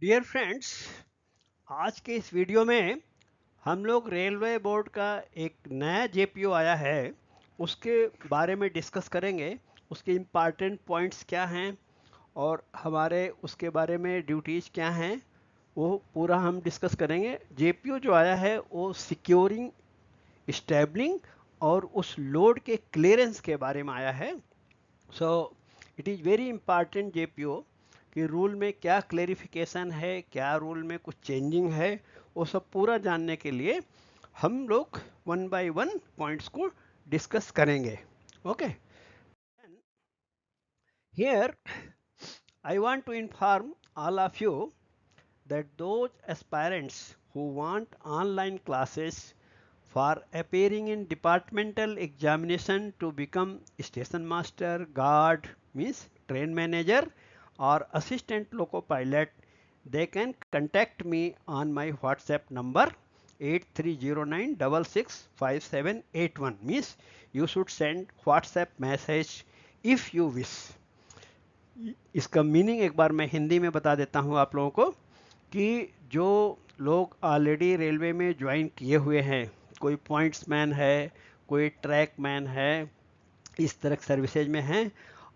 Dear friends, आज के इस वीडियो में हम लोग रेलवे बोर्ड का एक नया जेपीओ आया है उसके बारे में डिस्कस करेंगे। उसके इम्पॉर्टेंट पॉइंट्स क्या हैं और हमारे उसके बारे में ड्यूटीज़ क्या हैं वो पूरा हम डिस्कस करेंगे। जेपीओ जो आया है वो सिक्योरिंग, स्टेबलिंग और उस लोड के क्लियरेंस के बारे में आया है। So it is very important जेपीओ कि रूल में क्या क्लेरिफिकेशन है, क्या रूल में कुछ चेंजिंग है, वो सब पूरा जानने के लिए हम लोग वन बाय वन पॉइंट्स को डिस्कस करेंगे। Okay, here I want to inform all of you that those aspirants who want online classes for appearing in departmental examination to become station master, guard, means train manager or assistant loco pilot, they can contact me on my WhatsApp number 8309665781. Means you should send WhatsApp message if you wish. इसका meaning एक बार मैं हिंदी में बता देता हूँ आप लोगों को कि जो लोग ऑलरेडी रेलवे में ज्वाइन किए हुए हैं, कोई पॉइंट्स मैन है, कोई ट्रैक मैन है, इस तरह सर्विसेज में हैं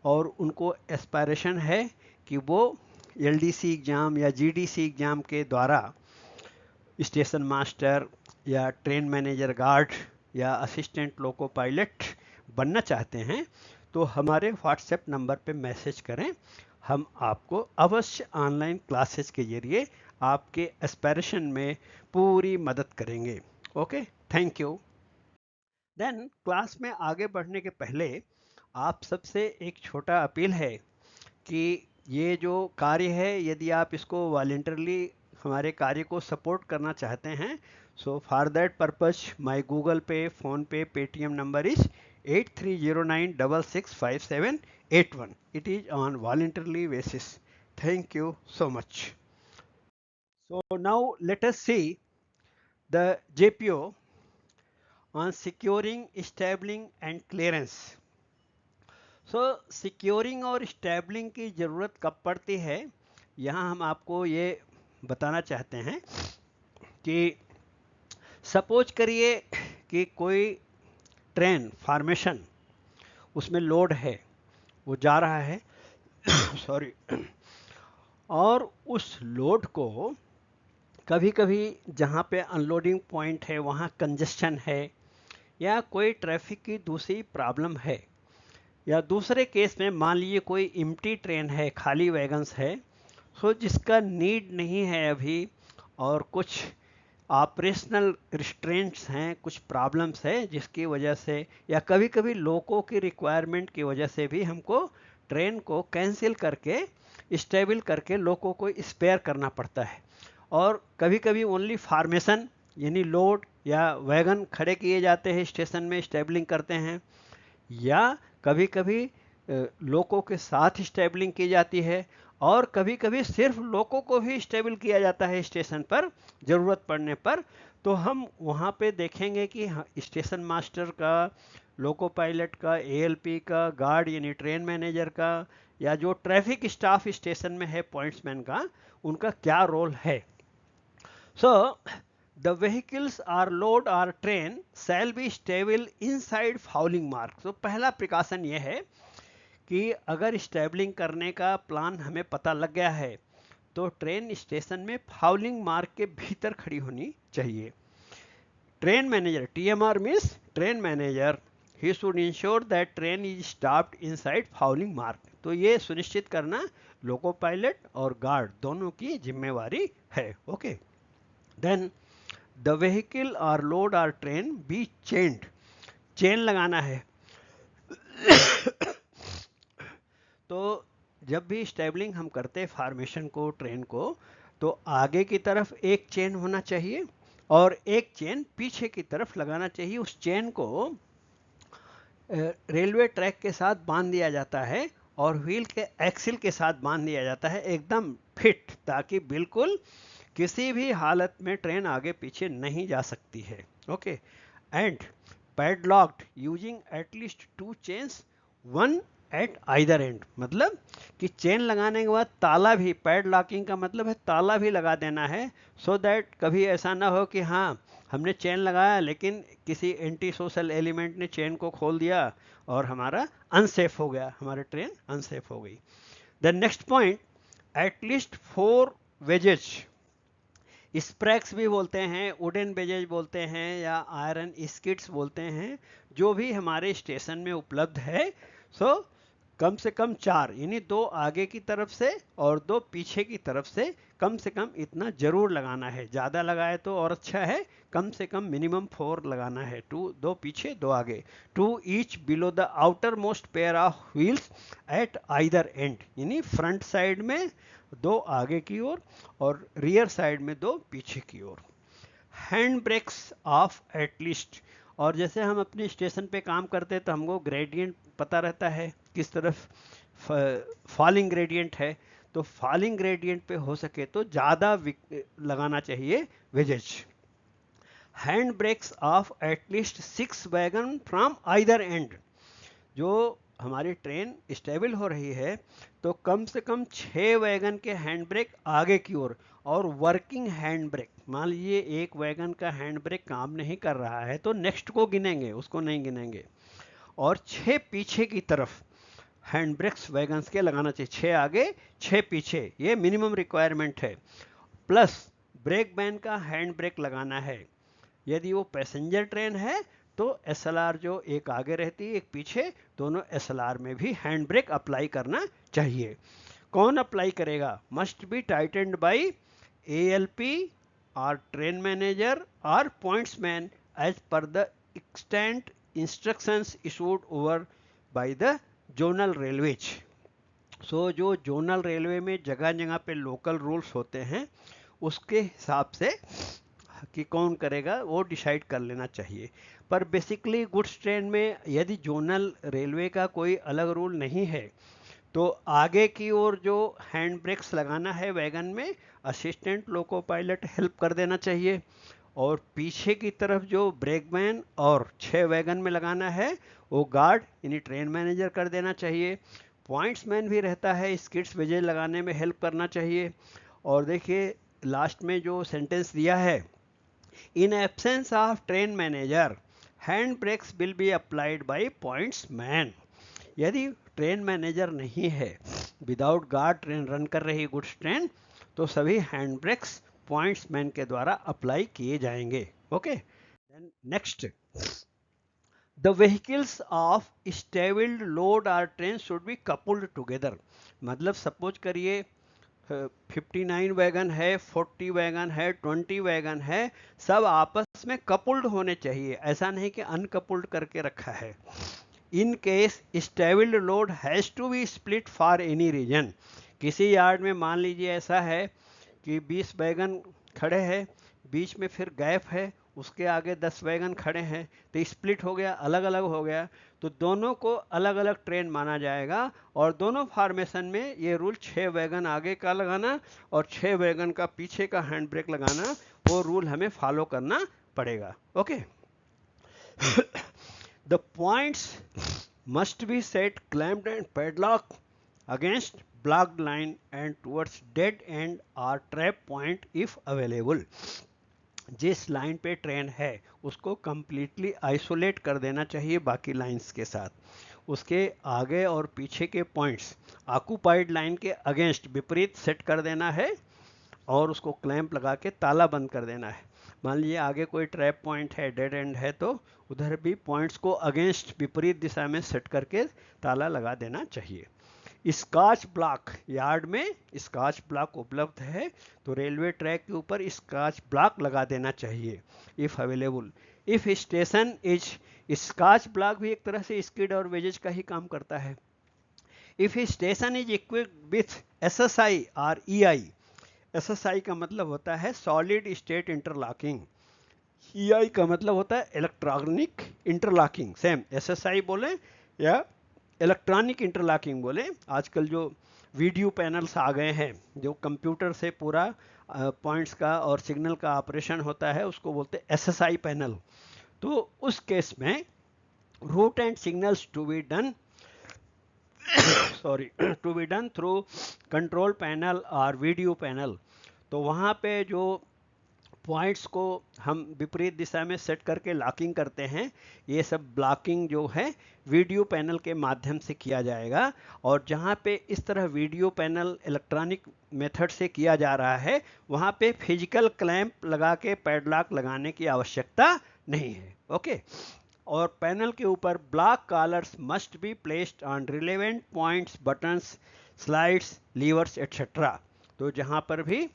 और उनको एस्पायरेशन है कि वो एलडीसी एग्ज़ाम या जीडीसी एग्ज़ाम के द्वारा स्टेशन मास्टर या ट्रेन मैनेजर गार्ड या असिस्टेंट लोको पायलट बनना चाहते हैं तो हमारे व्हाट्सएप नंबर पे मैसेज करें। हम आपको अवश्य ऑनलाइन क्लासेस के जरिए आपके एस्पायरेशन में पूरी मदद करेंगे। Okay, thank you. Then class में आगे बढ़ने के पहले आप सबसे एक छोटा अपील है कि ये जो कार्य है यदि आप इसको वॉलेंटरली हमारे कार्य को सपोर्ट करना चाहते हैं, so for that purpose my Google पे, फ़ोन पे, Paytm number is 8309665781. It is on voluntarily basis. Thank you so much. So now let us see the JPO on securing, establishing and clearance. So securing और स्टेबलिंग की ज़रूरत कब पड़ती है, यहाँ हम आपको ये बताना चाहते हैं कि सपोज करिए कि कोई ट्रेन फॉर्मेशन उसमें लोड है, वो जा रहा है सॉरी और उस लोड को कभी कभी जहाँ पे अनलोडिंग पॉइंट है वहाँ कंजेशन है या कोई ट्रैफिक की दूसरी प्रॉब्लम है, या दूसरे केस में मान लीजिए कोई इम्प्टी ट्रेन है, खाली वैगन्स है, सो जिसका नीड नहीं है अभी और कुछ ऑपरेशनल रिस्ट्रेंट्स हैं, कुछ प्रॉब्लम्स है जिसकी वजह से या कभी कभी लोगों की रिक्वायरमेंट की वजह से भी हमको ट्रेन को कैंसिल करके स्टेबल करके लोगों को स्पेयर करना पड़ता है। और कभी कभी ओनली फार्मेशन यानी लोड या वैगन खड़े किए जाते हैं स्टेशन में, स्टेबलिंग करते हैं, या कभी कभी लोगों के साथ स्टेबलिंग की जाती है और कभी कभी सिर्फ लोगों को भी स्टेबल किया जाता है स्टेशन पर ज़रूरत पड़ने पर। तो हम वहाँ पे देखेंगे कि स्टेशन मास्टर का, लोको पायलट का, एएलपी का, गार्ड यानी ट्रेन मैनेजर का, या जो ट्रैफिक स्टाफ स्टेशन में है पॉइंट्समैन का, उनका क्या रोल है। So the vehicles or load or train shall be stable inside fouling mark. So पहला प्रिकॉशन ये है कि अगर स्टेबलिंग करने का प्लान हमें पता लग गया है तो ट्रेन स्टेशन में फाउलिंग मार्क के भीतर खड़ी होनी चाहिए। Train manager, TMR means train manager, he should ensure that train is stopped inside fouling mark. तो ये सुनिश्चित करना लोको पायलट और गार्ड दोनों की जिम्मेवारी है। ओके, देन द व्हीकल और लोड और ट्रेन बी चेन्ड, चेन लगाना है। तो जब भी स्टेबलिंग हम करते हैं फार्मेशन को, ट्रेन को, तो आगे की तरफ एक चेन होना चाहिए और एक चेन पीछे की तरफ लगाना चाहिए। उस चेन को रेलवे ट्रैक के साथ बांध दिया जाता है और व्हील के एक्सिल के साथ बांध दिया जाता है एकदम फिट, ताकि बिल्कुल किसी भी हालत में ट्रेन आगे पीछे नहीं जा सकती है। Okay, and padlocked using at least 2 chains, 1 at either end, मतलब कि चेन लगाने के बाद ताला भी, पैड लॉकिंग का मतलब है ताला भी लगा देना है, सो दैट कभी ऐसा ना हो कि हाँ हमने चेन लगाया लेकिन किसी एंटी सोशल एलिमेंट ने चेन को खोल दिया और हमारा अनसेफ हो गया, हमारी ट्रेन अनसेफ हो गई। The next point, at least 4 wedges, sprags भी बोलते हैं, वुडन बेजेज बोलते हैं या आयरन स्किट्स बोलते हैं, जो भी हमारे स्टेशन में उपलब्ध है, सो कम से कम 4, यानी 2 आगे की तरफ से और 2 पीछे की तरफ से कम इतना जरूर लगाना है। ज़्यादा लगाए तो और अच्छा है, कम से कम मिनिमम 4 लगाना है, 2 पीछे 2 आगे, 2 each below the outermost pair of wheels at either end, यानी फ्रंट साइड में 2 आगे की ओर और रियर साइड में 2 पीछे की ओर। हैंड ब्रेक्स ऑफ एटलीस्ट, और जैसे हम अपने स्टेशन पे काम करते हैं तो हमको ग्रेडियंट पता रहता है किस तरफ फॉलिंग ग्रेडियंट है, तो फॉलिंग ग्रेडियंट पे हो सके तो ज़्यादा लगाना चाहिए wedges. Hand brakes of at least 6 wagon from either end, जो हमारी ट्रेन स्टेबल हो रही है तो कम से कम 6 वैगन के हैंड ब्रेक आगे की ओर, और वर्किंग हैंड ब्रेक, मान लीजिए एक वैगन का हैंड ब्रेक काम नहीं कर रहा है तो नेक्स्ट को गिनेंगे, उसको नहीं गिनेंगे, और 6 पीछे की तरफ हैंड ब्रेक्स वैगन्स के लगाना चाहिए, 6 आगे 6 पीछे, ये मिनिमम रिक्वायरमेंट है। प्लस ब्रेक बैन का हैंड ब्रेक लगाना है, यदि वो पैसेंजर ट्रेन है तो एसएलआर जो एक आगे रहती है एक पीछे, दोनों एसएलआर में भी हैंड ब्रेक अप्लाई करना चाहिए। कौन अप्लाई करेगा? Must be tightened by ALP और ट्रेन मैनेजर और pointsman as per the extent instructions issued over by the zonal railways. So जो जोनल रेलवे में जगह जगह पे लोकल रूल्स होते हैं उसके हिसाब से कि कौन करेगा वो डिसाइड कर लेना चाहिए। पर बेसिकली गुड्स ट्रेन में यदि जोनल रेलवे का कोई अलग रूल नहीं है तो आगे की ओर जो हैंड ब्रेक्स लगाना है वैगन में असिस्टेंट लोको पायलट हेल्प कर देना चाहिए, और पीछे की तरफ जो ब्रेक मैन और 6 वैगन में लगाना है वो गार्ड यानी ट्रेन मैनेजर कर देना चाहिए। पॉइंट्स मैन भी रहता है, स्किट्स वेजेज लगाने में हेल्प करना चाहिए। और देखिए लास्ट में जो सेंटेंस दिया है, in absence of train manager hand brakes will be applied by points man. यदि ट्रेन मैनेजर नहीं है, विदाउट गार्ड ट्रेन रन कर रही गुड्स ट्रेन, तो सभी हैंड ब्रेक्स पॉइंट्स मैन के द्वारा अप्लाई किए जाएंगे। Okay, next, the vehicles of stabled load or train should be coupled together. मतलब सपोज करिए 59 वैगन है, 40 वैगन है, 20 वैगन है, सब आपस में कपल्ड होने चाहिए, ऐसा नहीं कि अनकपल्ड करके रखा है। In case stabled load has to be split for any reason. किसी यार्ड में मान लीजिए ऐसा है कि 20 वैगन खड़े हैं, बीच में फिर गैप है, उसके आगे 10 वैगन खड़े हैं, तो स्प्लिट हो गया, अलग अलग हो गया, तो दोनों को अलग अलग ट्रेन माना जाएगा। और दोनों फॉर्मेशन में ये रूल 6 वैगन आगे का लगाना और 6 वैगन का पीछे का हैंड ब्रेक लगाना, वो रूल हमें फॉलो करना पड़ेगा। Okay, the points must be set clamped and padlocked against blocked line and towards dead end or trap point if available। जिस लाइन पे ट्रेन है उसको कंप्लीटली आइसोलेट कर देना चाहिए बाकी लाइंस के साथ, उसके आगे और पीछे के पॉइंट्स ऑक्यूपाइड लाइन के अगेंस्ट विपरीत सेट कर देना है और उसको क्लैंप लगा के ताला बंद कर देना है। मान लीजिए आगे कोई ट्रैप पॉइंट है, डेड एंड है, तो उधर भी पॉइंट्स को अगेंस्ट विपरीत दिशा में सेट करके ताला लगा देना चाहिए। स्कॉच ब्लॉक, यार्ड में स्कॉच ब्लॉक उपलब्ध है तो रेलवे ट्रैक के ऊपर स्कॉच ब्लॉक लगा देना चाहिए if available. If station is, scotch block भी एक तरह से स्किड और वेजेज का ही काम करता है। If station is equipped with SSI और ईआई, एसएसआई का मतलब होता है सॉलिड स्टेट इंटरलॉकिंग, ईआई का मतलब होता है इलेक्ट्रॉनिक इंटरलॉकिंग, सेम एसएसआई बोले या इलेक्ट्रॉनिक इंटरलॉकिंग बोले। आजकल जो वीडियो पैनल्स आ गए हैं जो कंप्यूटर से पूरा पॉइंट्स का और सिग्नल का ऑपरेशन होता है उसको बोलते हैं एसएसआई पैनल। तो उस केस में route and signals to be done sorry to be done through control panel और वीडियो पैनल। तो वहाँ पे जो पॉइंट्स को हम विपरीत दिशा में सेट करके लॉकिंग करते हैं, ये सब ब्लॉकिंग जो है वीडियो पैनल के माध्यम से किया जाएगा। और जहाँ पे इस तरह वीडियो पैनल इलेक्ट्रॉनिक मेथड से किया जा रहा है, वहाँ पे फिजिकल क्लैंप लगा के पैडलॉक लगाने की आवश्यकता नहीं है। ओके। और पैनल के ऊपर block collars must be placed on relevant points, buttons, slides, levers etcetera. तो जहाँ पर भी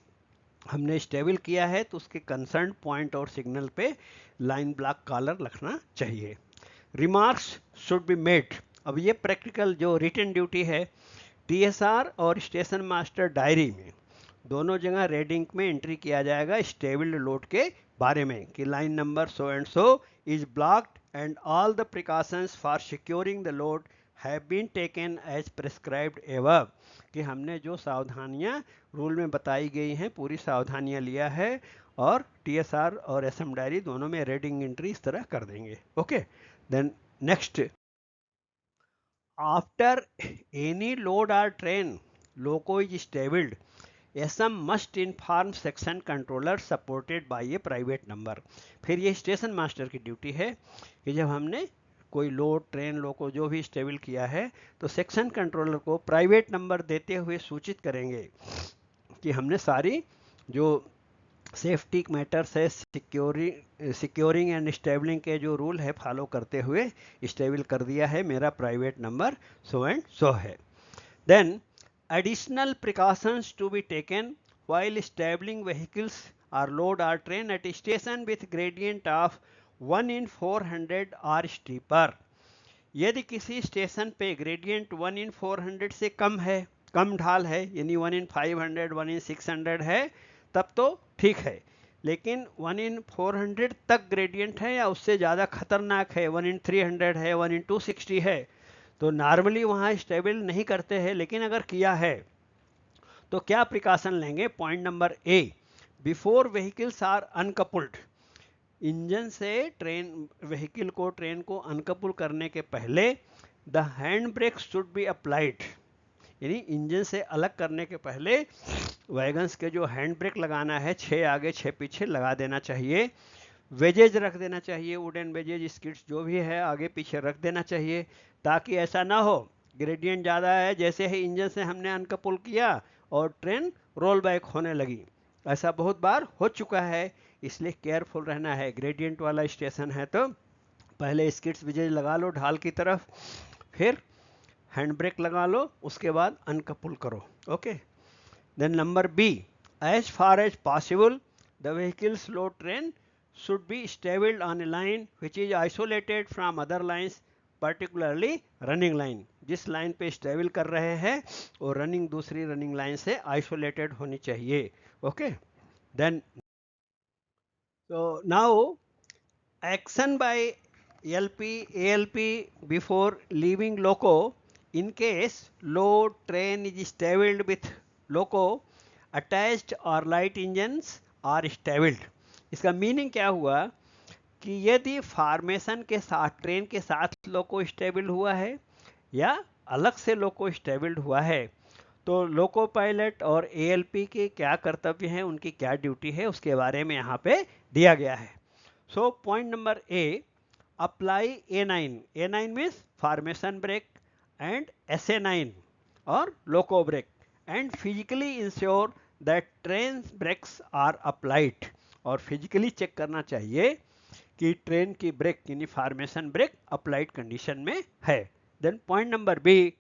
हमने स्टेबल किया है तो उसके कंसर्न पॉइंट और सिग्नल पे लाइन ब्लॉक कॉलर रखना चाहिए। Remarks should be made. अब ये प्रैक्टिकल जो रिटन ड्यूटी है, टीएसआर और स्टेशन मास्टर डायरी में दोनों जगह रेड इंक में एंट्री किया जाएगा स्टेबल्ड लोड के बारे में कि line number so and so is blocked and all the precautions for securing the load have been taken as prescribed above, कि हमने जो सावधानियां रूल में बताई गई हैं पूरी सावधानियां लिया है, और टीएसआर और एसएम डायरी दोनों में रेडिंग एंट्री इस तरह कर देंगे। Okay. Then next, after any load और train loco is stabled, SM must inform section controller supported by a private number. फिर ये स्टेशन मास्टर की ड्यूटी है कि जब हमने कोई लोड ट्रेन लोको जो भी स्टेबल किया है तो सेक्शन कंट्रोलर को प्राइवेट नंबर देते हुए सूचित करेंगे कि हमने सारी जो सेफ्टी मैटर्स है, सिक्योरिंग एंड स्टेबलिंग के जो रूल है फॉलो करते हुए स्टेबल कर दिया है, मेरा private number so and so है। Then additional precautions to be taken while stabling vehicles or load or train at station with gradient of 1 in 400 or steeper। यदि किसी स्टेशन पे ग्रेडियंट 1 in 400 से कम है, कम ढाल है, यानी 1 in 500, 1 in 600 है, तब तो ठीक है। लेकिन 1 in 400 तक ग्रेडियंट है या उससे ज़्यादा खतरनाक है, 1 in 300 है, 1 in 260 है, तो नॉर्मली वहाँ स्टेबल नहीं करते हैं। लेकिन अगर किया है तो क्या प्रिकॉशन लेंगे? Point number A, before vehicles are uncoupled, engine से व्हीकल को, ट्रेन को अनकपुल करने के पहले the hand brake should be applied, यानी इंजन से अलग करने के पहले वैगन्स के जो हैंड ब्रेक लगाना है 6 आगे 6 पीछे लगा देना चाहिए। वेजेज रख देना चाहिए, वुडन वेजेज, स्किड्स जो भी है आगे पीछे रख देना चाहिए, ताकि ऐसा ना हो ग्रेडियंट ज़्यादा है, जैसे ही इंजन से हमने अनकपुल किया और ट्रेन रोल बैक होने लगी। ऐसा बहुत बार हो चुका है, इसलिए केयरफुल रहना है। ग्रेडियंट वाला स्टेशन है तो पहले स्किड्स वेजेज लगा लो ढाल की तरफ, फिर हैंड ब्रेक लगा लो, उसके बाद अनकपुल करो। Okay. Then number B, as far as possible the vehicles load train should be stabled on a line which is isolated from other lines, particularly running line। जिस लाइन पे stable कर रहे हैं वो रनिंग दूसरी running line से isolated होनी चाहिए। Okay. Then so now action by LP ALP before leaving loco in case load train is stabled with loco attached or light engines are stabled। इसका मीनिंग क्या हुआ कि यदि फॉर्मेशन के साथ, ट्रेन के साथ लोको स्टेबल हुआ है या अलग से लोको स्टेबल्ड हुआ है, तो लोको पायलट और एएलपी के क्या कर्तव्य हैं, उनकी क्या ड्यूटी है, उसके बारे में यहाँ पे दिया गया है। So point number A, apply A9, A9 means formation brake and SA9 और loco brake, and physically ensure that train brakes are applied, और फिजिकली चेक करना चाहिए कि ट्रेन की ब्रेक यानी फॉर्मेशन ब्रेक अप्लाइड कंडीशन में है। Then point number B,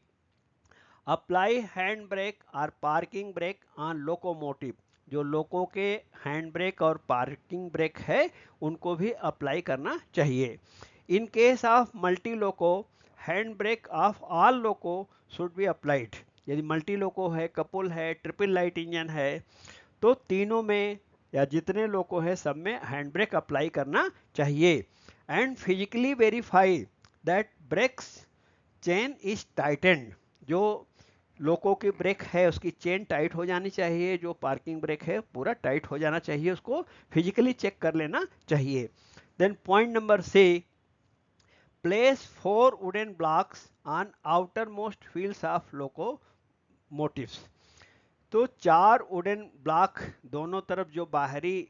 apply hand brake और पार्किंग ब्रेक ऑन लोकोमोटिव, जो लोको के हैंड ब्रेक और पार्किंग ब्रेक है उनको भी अप्लाई करना चाहिए। In case of multi loco, hand brake of all loco should be applied. यदि मल्टी लोको है, कपुल है, ट्रिपल लाइट इंजन है, तो तीनों में या जितने लोको है सब में हैंड ब्रेक अप्लाई करना चाहिए। And physically verify that brakes chain is tightened, जो लोको की ब्रेक है उसकी चेन टाइट हो जानी चाहिए, जो पार्किंग ब्रेक है पूरा टाइट हो जाना चाहिए, उसको फिजिकली चेक कर लेना चाहिए। Then point number C, place 4 wooden blocks on outermost wheels of locomotives. तो 4 वुडन ब्लॉक दोनों तरफ जो बाहरी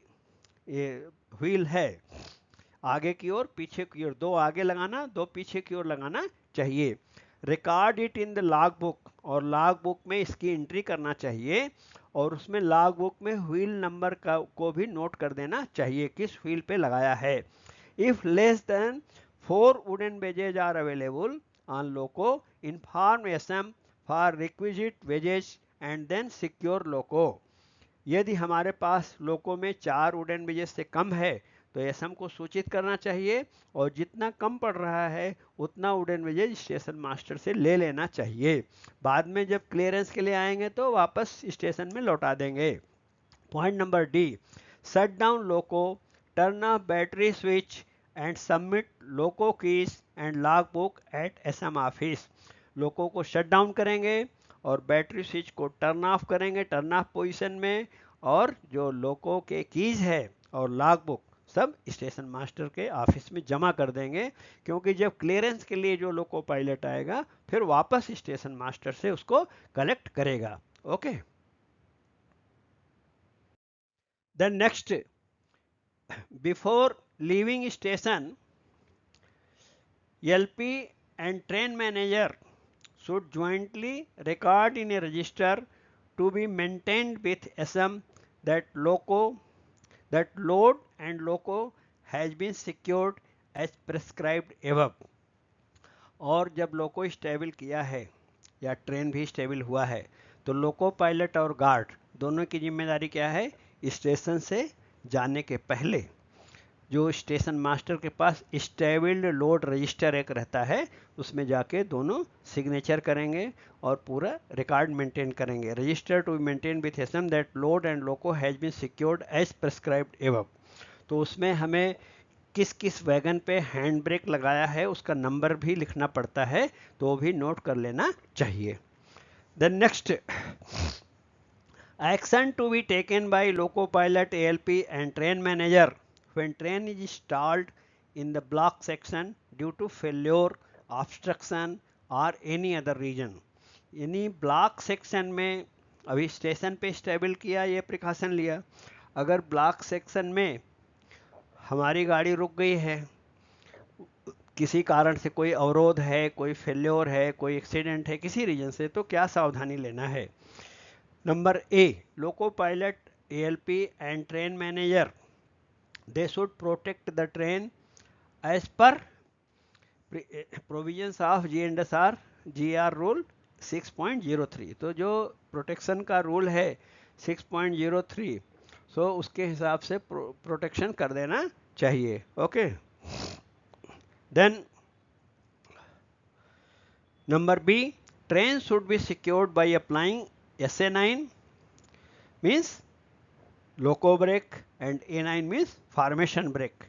व्हील है, आगे की ओर पीछे की ओर, 2 आगे लगाना 2 पीछे की ओर लगाना चाहिए. Record it in the log book, और लॉग बुक में इसकी एंट्री करना चाहिए, और उसमें लॉग बुक में व्हील नंबर को भी नोट कर देना चाहिए किस व्हील पे लगाया है. If less than 4 wooden wedges are available on loco, inform SM for requisite wedges and then secure loco. यदि हमारे पास लोको में 4 वुडन वेजेज से कम है तो एसएम को सूचित करना चाहिए, और जितना कम पड़ रहा है उतना वुडन वेजेज स्टेशन मास्टर से ले लेना चाहिए. बाद में जब क्लियरेंस के लिए आएंगे तो वापस स्टेशन में लौटा देंगे. Point number D, shut down loco, turn off battery switch and submit loco keys and log book at SM office. Loco को शट डाउन करेंगे और बैटरी स्विच को टर्न ऑफ करेंगे टर्न ऑफ पोजीशन में, और जो लोको के keys है और लॉग बुक सब स्टेशन मास्टर के ऑफिस में जमा कर देंगे, क्योंकि जब क्लियरेंस के लिए जो लोको पायलट आएगा फिर वापस स्टेशन मास्टर से उसको कलेक्ट करेगा. Okay. Then next, before leaving station, LP and train manager should jointly record in a register to be maintained with SM that load and loco has been secured as prescribed above. और जब लोको stable किया है या train भी stable हुआ है तो loco pilot और गार्ड दोनों की जिम्मेदारी क्या है, स्टेशन से जाने के पहले जो स्टेशन मास्टर के पास स्टेबल्ड लोड रजिस्टर एक रहता है उसमें जाके दोनों सिग्नेचर करेंगे और पूरा रिकॉर्ड मेंटेन करेंगे. Register to maintain with SM that load and loco has been secured as prescribed above. तो उसमें हमें किस किस वैगन पे हैंड ब्रेक लगाया है उसका नंबर भी लिखना पड़ता है, तो वो भी नोट कर लेना चाहिए. Then next, action to be taken by loco pilot, ALP and train manager when train is stalled in the block section due to failure, obstruction or any other reason. यानी ब्लॉक सेक्शन में अभी station पे stable किया, ये precaution लिया, अगर block section में हमारी गाड़ी रुक गई है, किसी कारण से कोई अवरोध है, कोई फेल्योर है, कोई एक्सीडेंट है किसी रीजन से, तो क्या सावधानी लेना है. Number A, loco pilot, ALP and train manager, they should protect the train as per provisions of GR rule 6.03. तो जो प्रोटेक्शन का रूल है 6.03, सो उसके हिसाब से प्रोटेक्शन कर देना चाहिए. Okay. Then number B, train should be secured by applying SA9 means loco brake and A9 means formation brake,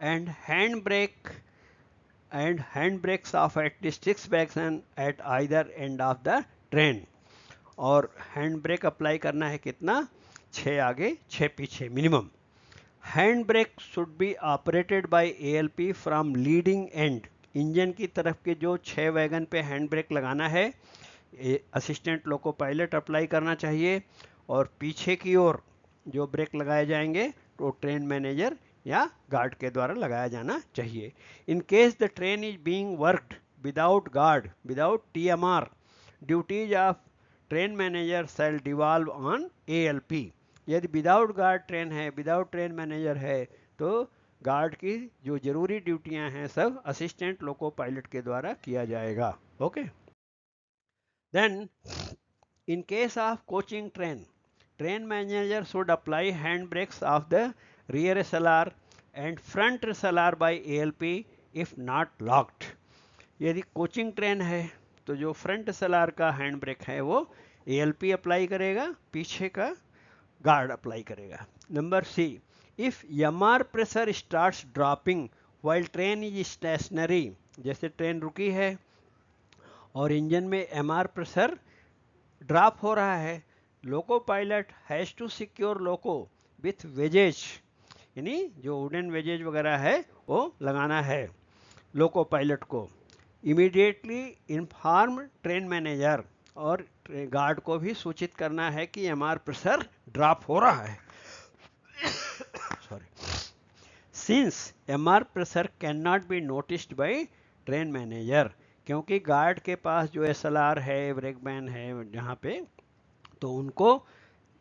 and hand brakes of at least 6 wagon at either end of the train. और hand brake apply करना है कितना, 6 आगे 6 पीछे minimum. Hand brake should be operated by ALP from leading and. Engine की तरफ के जो 6 वैगन पे हैंड ब्रेक लगाना है असिस्टेंट लोको पायलट अप्लाई करना चाहिए, और पीछे की ओर जो ब्रेक लगाए जाएंगे तो ट्रेन मैनेजर या गार्ड के द्वारा लगाया जाना चाहिए. In case the train is being worked without guard, without TMR, duties of train manager shall devolve on ALP. यदि विदाउट गार्ड ट्रेन है, विदाउट ट्रेन मैनेजर है, तो गार्ड की जो जरूरी ड्यूटियां हैं सब असिस्टेंट लोको पायलट के द्वारा किया जाएगा. Okay. Then in case of coaching train, train manager should apply hand brakes of the rear SLR and front SLR by ALP if not locked. यदि कोचिंग ट्रेन है तो जो फ्रंट SLR का hand brake है वो ALP apply करेगा, पीछे का गार्ड अप्लाई करेगा. Number C, if MR pressure starts dropping while train is stationary, जैसे ट्रेन रुकी है और इंजन में MR प्रेशर ड्रॉप हो रहा है, loco pilot has to secure loco with wedges, यानी जो वुडन वेजेज वगैरह है वो लगाना है लोको पायलट को. इमीडिएटली इन्फॉर्म ट्रेन मैनेजर, और गार्ड को भी सूचित करना है कि एमआर प्रेशर ड्रॉप हो रहा है। Sorry, since MR pressure can not be noticed by train manager, क्योंकि गार्ड के पास जो एसएलआर है, ब्रेकमैन है जहाँ पे, तो उनको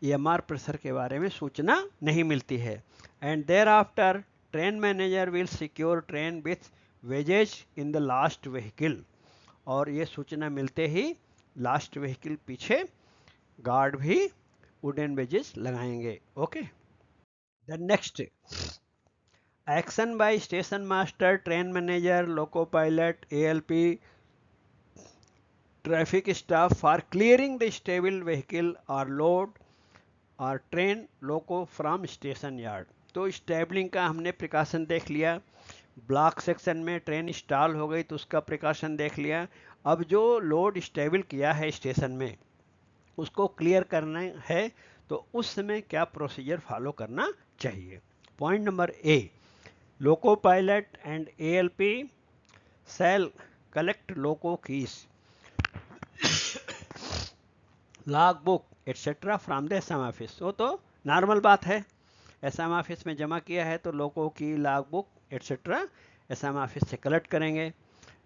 एमआर प्रेशर के बारे में सूचना नहीं मिलती है। And thereafter train manager will secure train with wedges in the last vehicle, और ये सूचना मिलते ही लास्ट व्हीकल पीछे गार्ड भी वुडन वेजेस लगाएंगे। Okay, the next, action by station master, train manager, loco pilot, ALP, traffic staff for clearing the stable vehicle और load और train loco from station yard. तो स्टेबलिंग का हमने precaution देख लिया, ब्लॉक सेक्शन में train stall हो गई तो उसका प्रिकॉशन देख लिया। अब जो लोड स्टेबल किया है स्टेशन में उसको क्लियर करना है, तो उस समय क्या प्रोसीजर फॉलो करना चाहिए। Point number A, loco pilot and ALP shall collect loco keys, log book etcetera from the SM office. वो तो नॉर्मल बात है, एसएम ऑफिस में जमा किया है तो लोको की log book etcetera SM office से कलेक्ट करेंगे।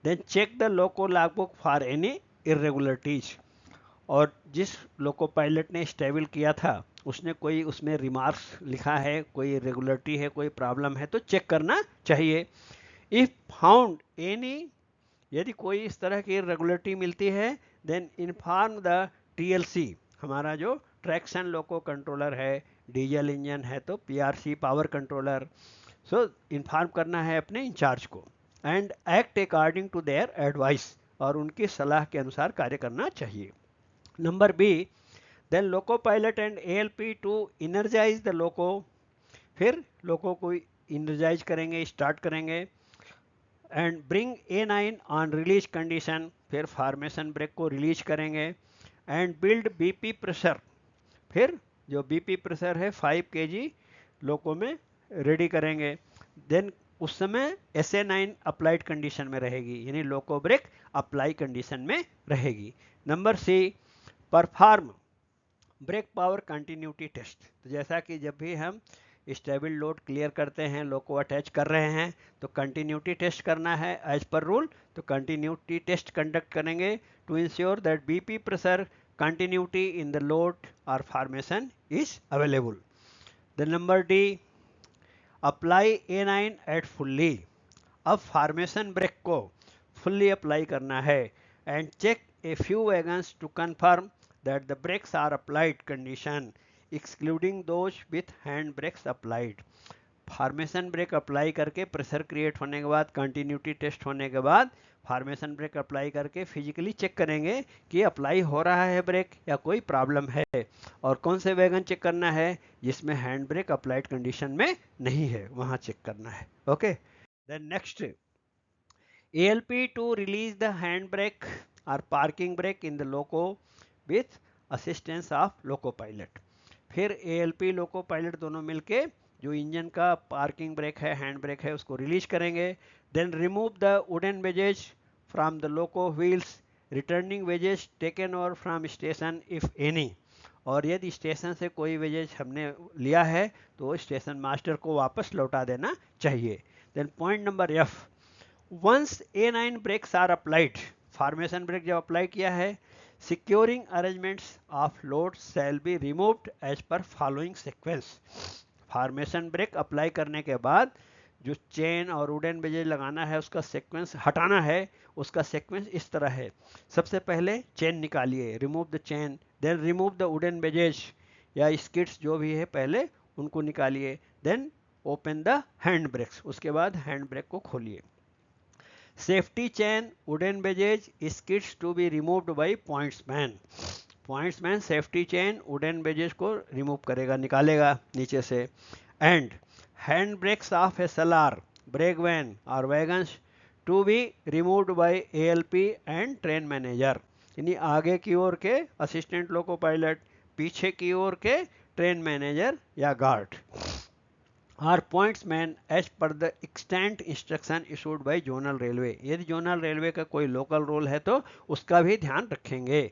Then check the loco log book for any irregularities, और जिस लोको पायलट ने स्टेबल किया था उसने कोई उसमें रिमार्क्स लिखा है, कोई इरेगुलरिटी है, कोई प्रॉब्लम है तो चेक करना चाहिए। इफ फाउंड एनी, यदि कोई इस तरह की इरेगुलरिटी मिलती है, देन इन्फॉर्म द टीएलसी, हमारा जो ट्रैक्शन लोको कंट्रोलर है, डीजल इंजन है तो PRC power controller, so inform करना है अपने इंचार्ज को। And act according to their advice, और उनकी सलाह के अनुसार कार्य करना चाहिए। Number B, then loco pilot and ALP to energize the loco, फिर लोको को इनर्जाइज करेंगे, स्टार्ट करेंगे। And bring A9 on release condition, फिर फॉर्मेशन ब्रेक को रिलीज करेंगे। एंड बिल्ड बीपी प्रेशर, फिर जो बीपी प्रेशर है 5 kg लोको में रेडी करेंगे। देन उस समय SA9 अप्लाइड कंडीशन में रहेगी, यानी लोको ब्रेक अप्लाई कंडीशन में रहेगी। Number C, perform brake power continuity test, तो जैसा कि जब भी हम स्टेबल लोड क्लियर करते हैं, लोको अटैच कर रहे हैं, तो कंटिन्यूटी टेस्ट करना है एज पर रूल, तो कंटिन्यूटी टेस्ट कंडक्ट करेंगे to ensure that BP pressure continuity in the load और formation is available. The number D, apply A9 at fully, अब फॉर्मेशन ब्रेक को फुल्ली अप्लाई करना है। And check a few wagons to confirm that the brakes are applied condition excluding those with hand brakes applied। Formation brake apply करके pressure create होने के बाद, continuity test होने के बाद, फॉर्मेशन ब्रेक अप्लाई करके फिजिकली चेक करेंगे कि अप्लाई हो रहा है ब्रेक या कोई प्रॉब्लम है। और कौन से वैगन चेक करना है, जिसमें हैंड ब्रेक अप्लाइड कंडीशन में नहीं है, वहां चेक करना है। Okay, then next, ALP to release the handbrake or parking brake in the loco with assistance of loco pilot। फिर ALP लोको पायलट दोनों मिलके जो इंजन का पार्किंग ब्रेक है, हैंड ब्रेक है, उसको रिलीज करेंगे। Then remove the wooden wedges from the loco wheels, returning wedges taken over from station if any, और यदि स्टेशन से कोई वेजेज हमने लिया है तो स्टेशन मास्टर को वापस लौटा देना चाहिए। Then point number F, once A9 brakes are applied, formation brake जब अप्लाई किया है, securing arrangements of load shall be removed as per following sequence. Formation brake apply करने के बाद जो चेन और वुडन वेजेज लगाना है उसका सीक्वेंस हटाना है, उसका सीक्वेंस इस तरह है। सबसे पहले चेन निकालिए, remove the chain, then remove the wooden wedges या स्किट्स जो भी है पहले उनको निकालिए, then open the hand brakes, उसके बाद हैंड ब्रेक को खोलिए। Safety chain, wooden wedges, skids to be removed by pointsman. Pointsman safety chain, wooden wedges को रिमूव करेगा, निकालेगा नीचे से। And hand brakes of SLR, brake van और wagons to be removed by ALP and train manager, यानी आगे की ओर के असिस्टेंट लोको पायलट, पीछे की ओर के ट्रेन मैनेजर या guard. Or pointsman as per the extent instruction issued by zonal railway. यदि जोनल रेलवे का कोई लोकल रूल है तो उसका भी ध्यान रखेंगे।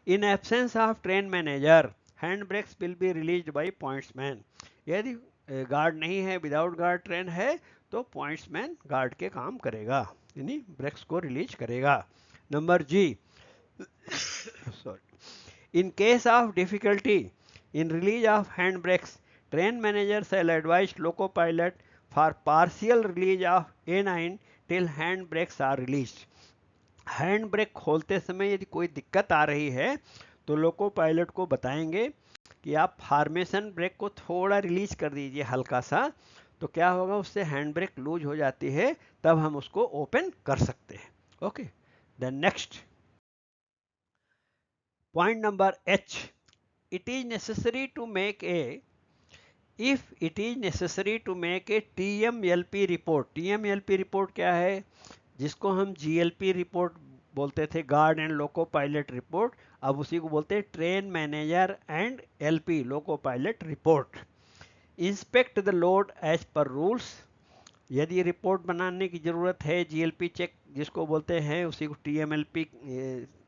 In absence of train manager hand brakes will be released by pointsman. यदि गार्ड नहीं है, विदाउट गार्ड ट्रेन है, तो पॉइंट्समैन गार्ड के काम करेगा, यानी ब्रेक्स को रिलीज करेगा। Number G, sorry, in case of difficulty in release of hand brakes, train manager shall advise loco pilot for partial release of A9 till hand brakes are released। Hand brake खोलते समय यदि कोई दिक्कत आ रही है तो लोको pilot को बताएंगे कि आप फॉर्मेशन ब्रेक को थोड़ा रिलीज कर दीजिए, हल्का सा, तो क्या होगा, उससे हैंड ब्रेक लूज हो जाती है, तब हम उसको ओपन कर सकते हैं। Okay, then next point number H, it is necessary to make a, if it is necessary to make a TMLP report। TMLP report क्या है, जिसको हम GLP रिपोर्ट बोलते थे, guard and loco pilot report, अब उसी को बोलते हैं train manager and LP loco pilot report. Inspect the load as per rules. यदि रिपोर्ट बनाने की ज़रूरत है, GLP चेक जिसको बोलते हैं, उसी को TMLP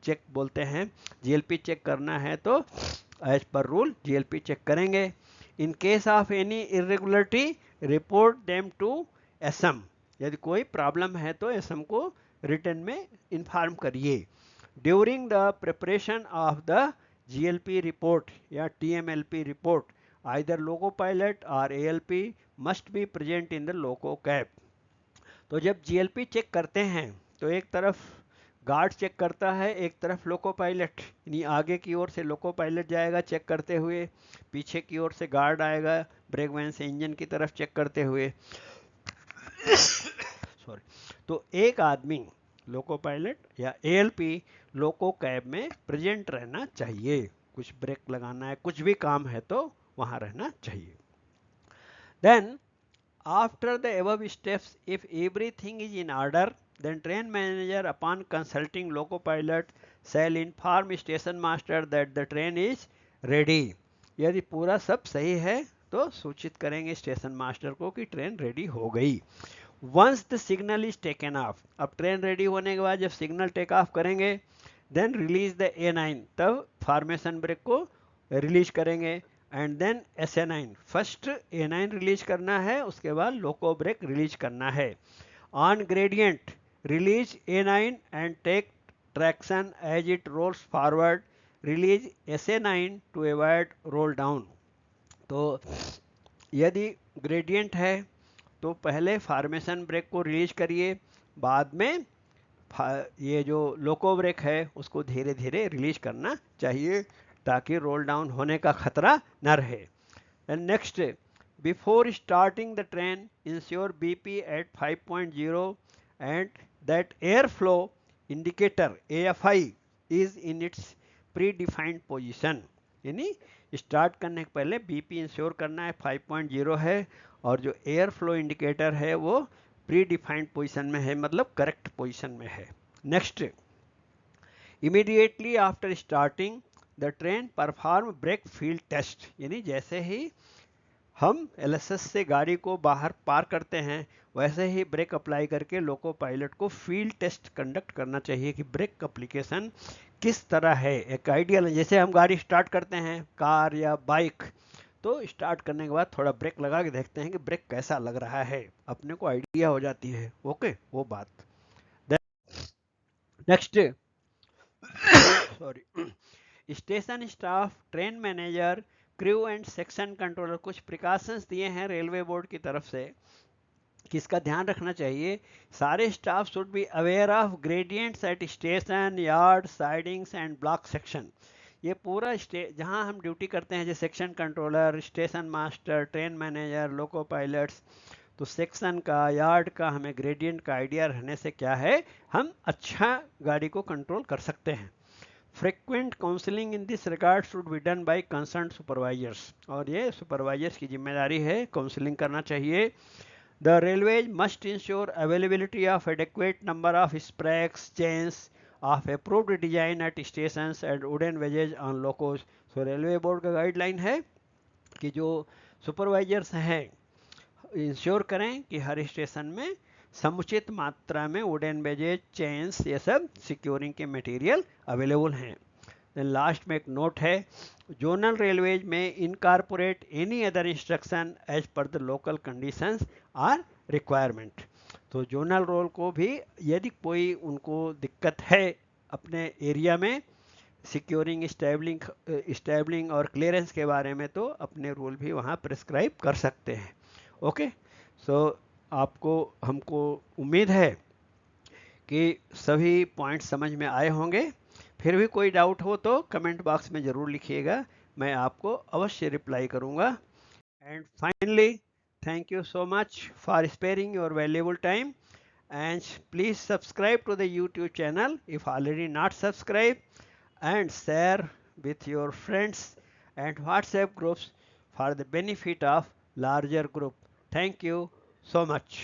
चेक बोलते हैं, GLP चेक करना है तो as per rule GLP check करेंगे। In case of any irregularity report them to SM। यदि कोई प्रॉब्लम है तो SM को रिटर्न में इन्फॉर्म करिए। During the preparation of the GLP report या TMLP report, either loco pilot और ALP must be present in the loco cab. तो जब GLP चेक करते हैं तो एक तरफ गार्ड चेक करता है, एक तरफ लोको पायलट, यानी आगे की ओर से लोको पायलट जाएगा चेक करते हुए, पीछे की ओर से गार्ड आएगा ब्रेक वैन से इंजन की तरफ चेक करते हुए। सॉरी, तो एक आदमी लोको पायलट या ALP लोको कैब में प्रेजेंट रहना चाहिए। कुछ ब्रेक लगाना है, कुछ भी काम है तो वहां रहना चाहिए। Then after the above steps, if everything is in order, then train manager upon consulting loco pilot shall inform station master that the train is ready। यदि पूरा सब सही है तो सूचित करेंगे स्टेशन मास्टर को कि ट्रेन रेडी हो गई। Once the signal is taken off, अब ट्रेन रेडी होने के बाद जब सिग्नल टेक ऑफ करेंगे, देन रिलीज द A9, तब फॉर्मेशन ब्रेक को रिलीज करेंगे। And then SA9, first A9 release करना है, उसके बाद लोको ब्रेक रिलीज करना है। On gradient release A9 and take traction as it rolls forward, release SA9 to avoid roll down. तो यदि ग्रेडियंट है तो पहले फॉर्मेशन ब्रेक को रिलीज करिए, बाद में ये जो लोको ब्रेक है उसको धीरे धीरे रिलीज करना चाहिए ताकि रोल डाउन होने का खतरा न रहे। And next, before starting the train ensure BP at 5.0 and that air flow indicator AFI is in its predefined position. यानी स्टार्ट करने के पहले BP इंश्योर करना है 5.0 है, और जो एयर फ्लो इंडिकेटर है वो प्री डिफाइंड पोजिशन में है, मतलब करेक्ट पोजिशन में है। Next, immediately after starting the train perform brake feel test. यानी जैसे ही हम LSS से गाड़ी को बाहर पार करते हैं, वैसे ही ब्रेक अप्लाई करके लोको पायलट को फील्ड टेस्ट कंडक्ट करना चाहिए कि ब्रेक एप्लीकेशन किस तरह है। एक आइडियल, जैसे हम गाड़ी स्टार्ट करते हैं कार या बाइक, तो स्टार्ट करने के बाद थोड़ा ब्रेक लगा के देखते हैं कि ब्रेक कैसा लग रहा है, अपने को आइडिया हो जाती है। ओके, वो बात। Next, sorry, station staff, train manager, crew and section controller, कुछ प्रिकॉशंस दिए हैं रेलवे बोर्ड की तरफ से किसका ध्यान रखना चाहिए। सारे staff should be aware of gradients at station, yard, sidings and block section. ये पूरा जहां हम ड्यूटी करते हैं, जैसे section controller, station master, train manager, loco pilots, तो सेक्शन का, यार्ड का हमें ग्रेडियंट का आइडिया रहने से क्या है, हम अच्छा गाड़ी को कंट्रोल कर सकते हैं। Frequent counselling in this regard should be done by concern supervisors, और ये सुपरवाइजर्स की जिम्मेदारी है, काउंसलिंग करना चाहिए। The railways must ensure availability of adequate number of spracks, chains of approved design at stations and wooden wedges on locos। So railway board का guideline है कि जो सुपरवाइजर्स हैं इंश्योर करें कि हर स्टेशन में समुचित मात्रा में वुडन बेजेज, चेन्स, ये सब सिक्योरिंग के मटेरियल अवेलेबल हैं। देन लास्ट में एक नोट है, जोनल रेलवेज में incorporate any other instruction as per the local conditions or requirement. तो जोनल रोल को भी यदि कोई उनको दिक्कत है अपने एरिया में सिक्योरिंग, स्टैबलिंग और क्लियरेंस के बारे में, तो अपने रूल भी वहाँ प्रिस्क्राइब कर सकते हैं। ओके, सो आपको, हमको उम्मीद है कि सभी पॉइंट्स समझ में आए होंगे। फिर भी कोई डाउट हो तो कमेंट बॉक्स में ज़रूर लिखिएगा, मैं आपको अवश्य रिप्लाई करूँगा। And finally, thank you so much for sparing your valuable time, and please subscribe to the YouTube channel if already not subscribed, and share with your friends and WhatsApp groups for the benefit of larger group. Thank you so much.